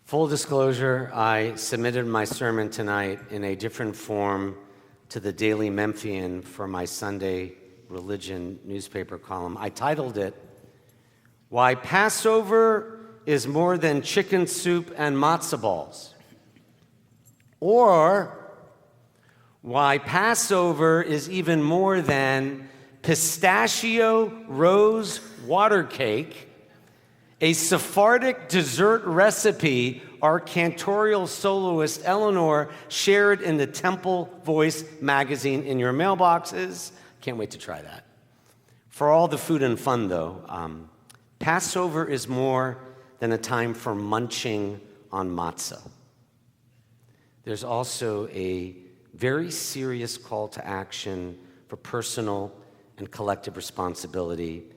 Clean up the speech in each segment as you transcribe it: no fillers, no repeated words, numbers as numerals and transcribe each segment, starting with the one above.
Full disclosure, I submitted my sermon tonight in a different form to the Daily Memphian for my Sunday religion newspaper column. I titled it, "Why Passover is More Than Chicken Soup and Matzah Balls," or "Why Passover is Even More Than Pistachio Rose Water Cake, a Sephardic dessert recipe our cantorial soloist Eleanor shared in the Temple Voice magazine in your mailboxes." Can't wait to try that. For all the food and fun, though, Passover is more than a time for munching on matzah. There's also a very serious call to action for personal and collective responsibility,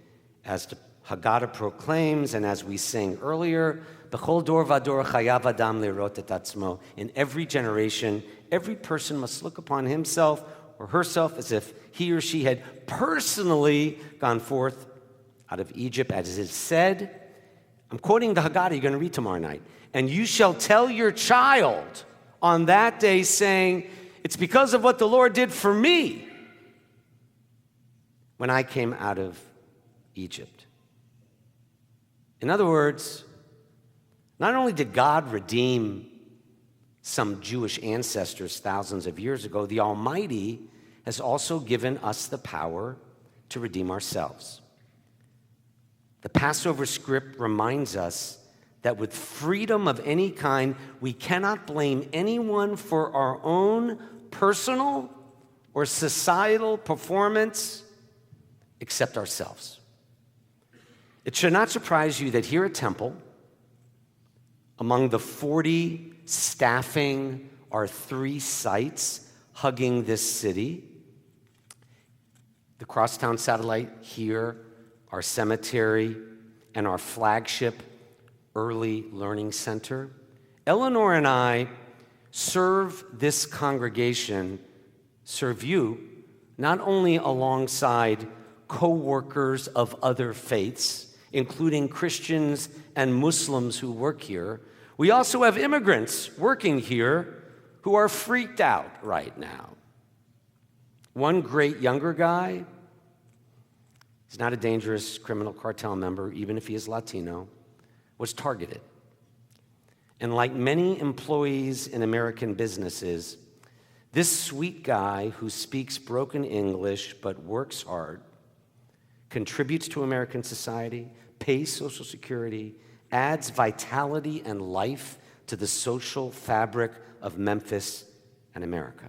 as the Haggadah proclaims, and as we sang earlier, "B'chol dor vador chayav adam leirot et atzmo." In every generation, every person must look upon himself or herself as if he or she had personally gone forth out of Egypt, as it is said. I'm quoting the Haggadah you're going to read tomorrow night. "And you shall tell your child on that day, saying, 'It's because of what the Lord did for me when I came out of Egypt.'" In other words, not only did God redeem some Jewish ancestors thousands of years ago, the Almighty has also given us the power to redeem ourselves. The Passover script reminds us that with freedom of any kind, we cannot blame anyone for our own personal or societal performance except ourselves. It should not surprise you that here at Temple, among the 40 staffing our 3 sites hugging this city, the Crosstown Satellite here, our cemetery, and our flagship Early Learning Center, Eleanor and I serve this congregation, serve you, not only alongside co-workers of other faiths, including Christians and Muslims who work here. We also have immigrants working here who are freaked out right now. One great younger guy, he's not a dangerous criminal cartel member, even if he is Latino, was targeted. And like many employees in American businesses, this sweet guy who speaks broken English but works hard, contributes to American society, pays Social Security, adds vitality and life to the social fabric of Memphis and America.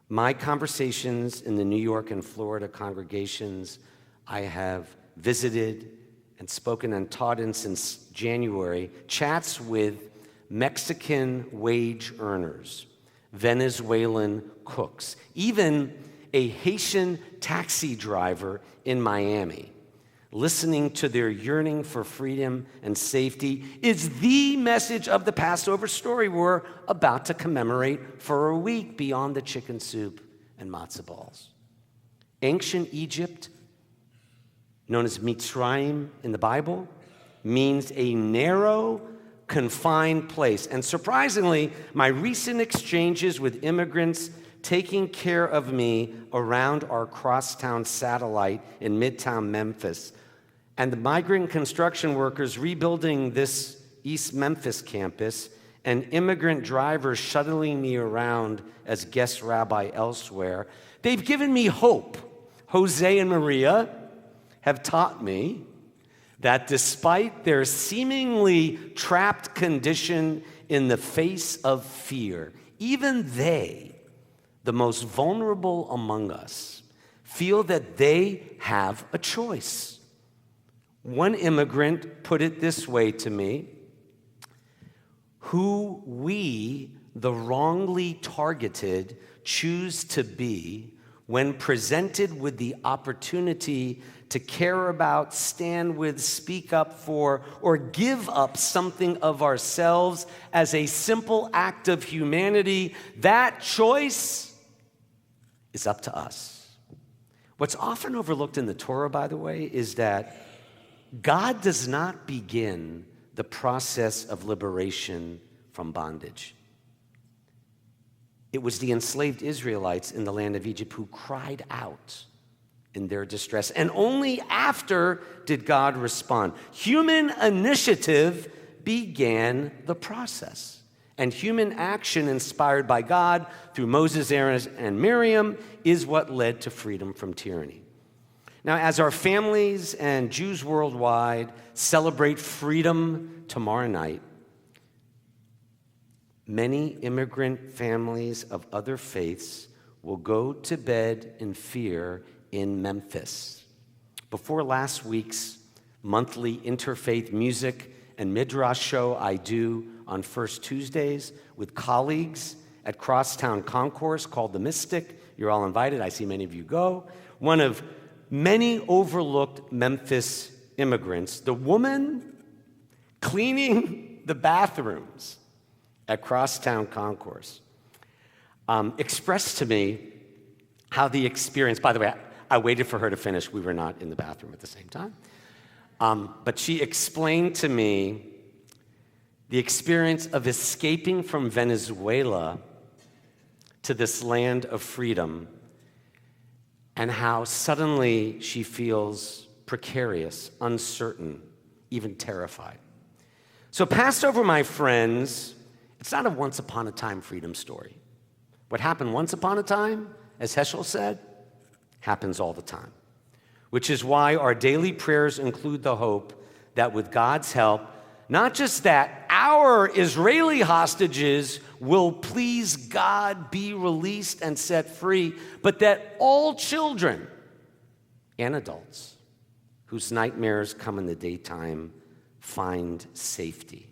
My conversations in the New York and Florida congregations I have visited and spoken and taught in since January, chats with Mexican wage earners, Venezuelan cooks, even a Haitian taxi driver in Miami, listening to their yearning for freedom and safety, is the message of the Passover story we're about to commemorate for a week beyond the chicken soup and matzah balls. Ancient Egypt, known as Mitzrayim in the Bible, means a narrow, confined place. And surprisingly, my recent exchanges with immigrants taking care of me around our crosstown satellite in Midtown Memphis, and the migrant construction workers rebuilding this East Memphis campus, and immigrant drivers shuttling me around as guest rabbi elsewhere, they've given me hope. Jose and Maria have taught me that despite their seemingly trapped condition in the face of fear, even they, the most vulnerable among us, feel that they have a choice. One immigrant put it this way to me: who we, the wrongly targeted, choose to be when presented with the opportunity to care about, stand with, speak up for, or give up something of ourselves as a simple act of humanity, that choice is up to us. What's often overlooked in the Torah, by the way, is that God does not begin the process of liberation from bondage. It was the enslaved Israelites in the land of Egypt who cried out in their distress, and only after did God respond. Human initiative began the process, and human action inspired by God through Moses, Aaron, and Miriam is what led to freedom from tyranny. Now, as our families and Jews worldwide celebrate freedom tomorrow night, many immigrant families of other faiths will go to bed in fear in Memphis. Before last week's monthly interfaith music and midrash show I do on First Tuesdays with colleagues at Crosstown Concourse called The Mystic, you're all invited, I see many of you go, one of many overlooked Memphis immigrants, the woman cleaning the bathrooms at Crosstown Concourse, expressed to me how the experience, by the way, I waited for her to finish. We were not in the bathroom at the same time. But she explained to me the experience of escaping from Venezuela to this land of freedom and how suddenly she feels precarious, uncertain, even terrified. So Passover, my friends, it's not a once upon a time freedom story. What happened once upon a time, as Heschel said, happens all the time, which is why our daily prayers include the hope that with God's help, not just that our Israeli hostages will please God, be released and set free, but that all children and adults whose nightmares come in the daytime find safety.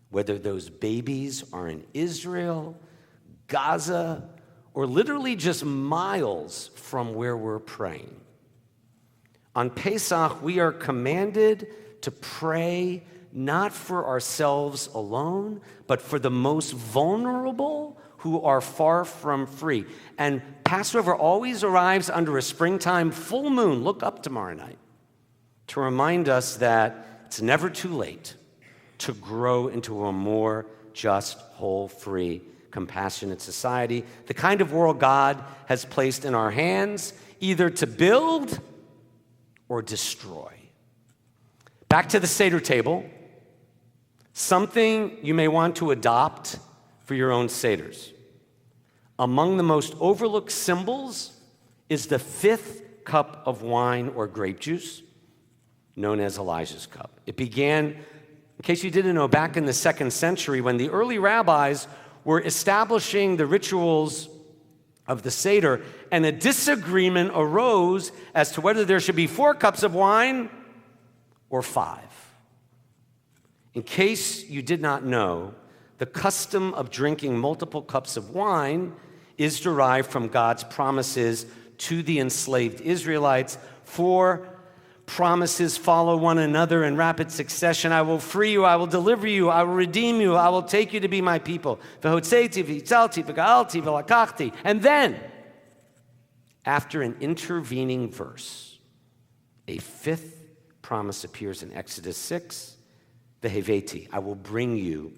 Whether those babies are in Israel, Gaza, or literally just miles from where we're praying. On Pesach, we are commanded to pray not for ourselves alone, but for the most vulnerable who are far from free. And Passover always arrives under a springtime full moon. Look up tomorrow night to remind us that it's never too late to grow into a more just, whole, free, compassionate society, the kind of world God has placed in our hands, either to build or destroy. Back to the Seder table, something you may want to adopt for your own Seders. Among the most overlooked symbols is the 5th cup of wine or grape juice, known as Elijah's cup. It began, in case you didn't know, back in the 2nd century when the early rabbis were establishing the rituals of the Seder, and a disagreement arose as to whether there should be 4 cups of wine or 5. In case you did not know, the custom of drinking multiple cups of wine is derived from God's promises to the enslaved Israelites. 4 promises follow one another in rapid succession. I will free you, I will deliver you, I will redeem you, I will take you to be my people. And then, after an intervening verse, a 5th promise appears in Exodus 6, Veheveti, I will bring you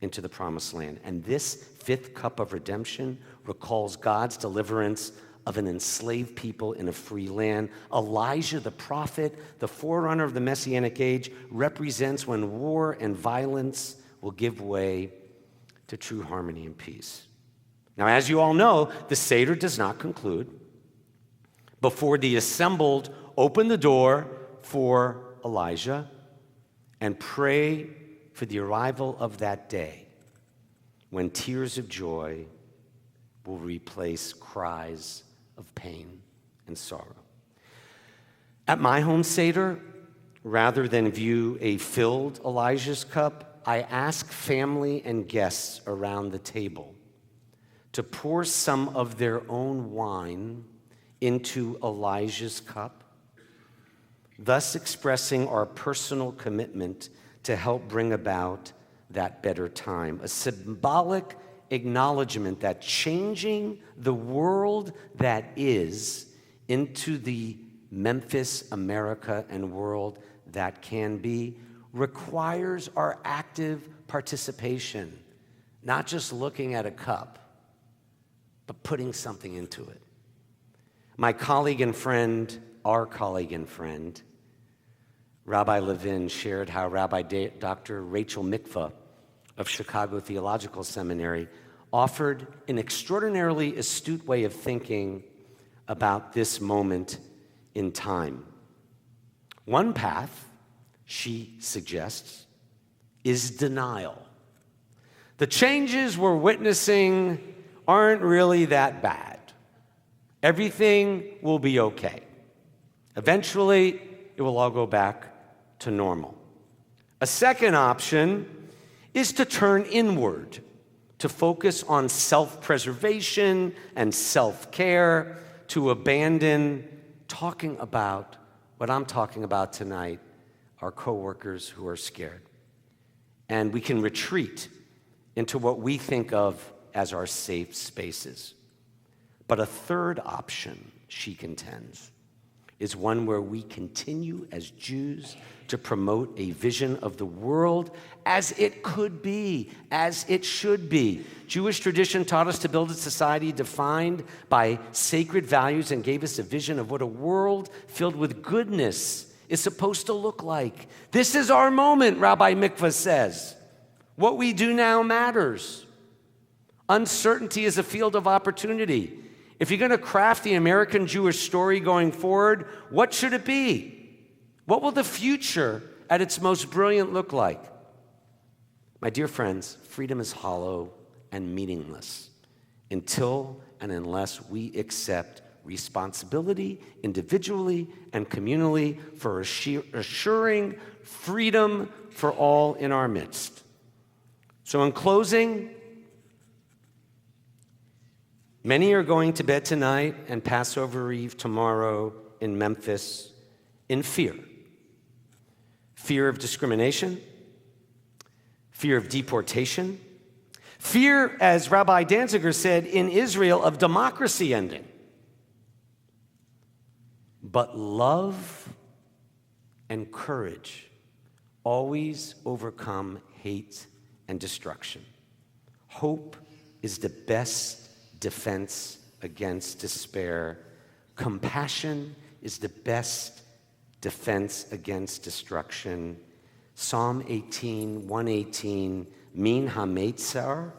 into the promised land. And this 5th cup of redemption recalls God's deliverance of an enslaved people in a free land. Elijah the prophet, the forerunner of the Messianic age, represents when war and violence will give way to true harmony and peace. Now, as you all know, the Seder does not conclude before the assembled open the door for Elijah and pray for the arrival of that day when tears of joy will replace cries of pain and sorrow. At my home Seder, rather than view a filled Elijah's cup, I ask family and guests around the table to pour some of their own wine into Elijah's cup, thus expressing our personal commitment to help bring about that better time, a symbolic acknowledgement that changing the world that is into the Memphis, America, and world that can be requires our active participation, not just looking at a cup, but putting something into it. My colleague and friend, our colleague and friend, Rabbi Levin, shared how Rabbi Dr. Rachel Mikva of Chicago Theological Seminary offered an extraordinarily astute way of thinking about this moment in time. One path, she suggests, is denial. The changes we're witnessing aren't really that bad. Everything will be okay. Eventually, it will all go back to normal. A second option is to turn inward, to focus on self-preservation and self-care, to abandon talking about what I'm talking about tonight, our coworkers who are scared. And we can retreat into what we think of as our safe spaces. But a third option, she contends, is one where we continue as Jews to promote a vision of the world as it could be, as it should be. Jewish tradition taught us to build a society defined by sacred values and gave us a vision of what a world filled with goodness is supposed to look like. This is our moment, Rabbi Mikva says. What we do now matters. Uncertainty is a field of opportunity. If you're going to craft the American Jewish story going forward, what should it be? What will the future at its most brilliant look like? My dear friends, freedom is hollow and meaningless until and unless we accept responsibility individually and communally for assuring freedom for all in our midst. So in closing, many are going to bed tonight and Passover Eve tomorrow in Memphis in fear. Fear of discrimination, fear of deportation, fear, as Rabbi Danziger said, in Israel, of democracy ending. But love and courage always overcome hate and destruction. Hope is the best defense against despair. Compassion is the best defense against destruction. Psalm 18, 118, Min ha-Matzah,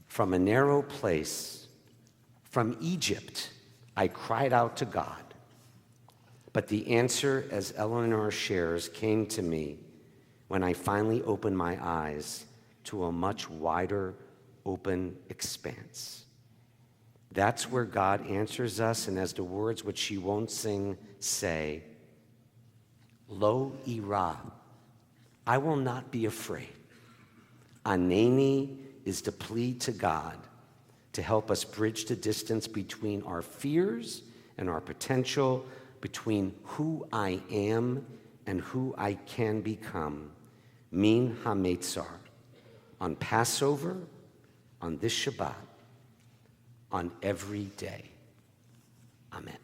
from a narrow place, from Egypt, I cried out to God. But the answer, as Eleanor shares, came to me when I finally opened my eyes to a much wider, open expanse. That's where God answers us, and as the words which she won't sing say, Lo ira, I will not be afraid. Aneni is the plea to God to help us bridge the distance between our fears and our potential, between who I am and who I can become. Min ha-Matzah, on Passover, on this Shabbat, on every day. Amen.